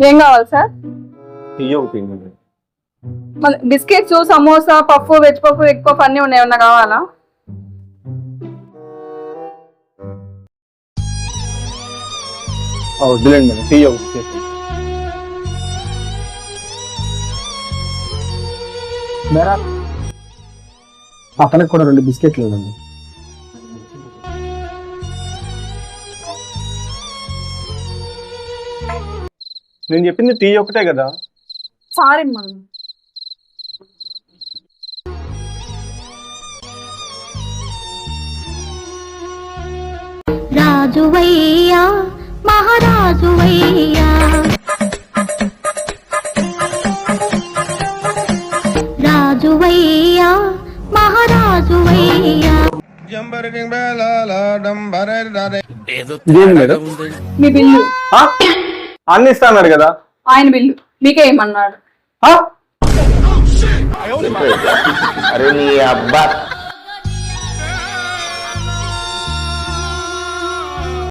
ఏం కావాలి sir? Tea ఒకటి ఇవ్వండి. Biscuits, samosa, puff, veg puff, egg puff అన్నీ ఉన్నాయి. ఏమన్నా కావాలా? వద్దులేండి మేడం, టీ ఒకటి. మేడం పక్కనకు కూడా 2 బిస్కెట్లు ఇవ్వండి. నేను చెప్పింది టీ ఒకటే కదా. సారీ మనం రాజువయ్యా మహారాజువయ్యా రాజువయ్యా మహారాజువయ్యా. ఇదేంటి మేడం? మీ బిల్లు. అన్ని ఇస్తాన్నారు కదా. ఆయన బిల్లు మీకే ఏమన్నాడు? అరే నీ అబ్బా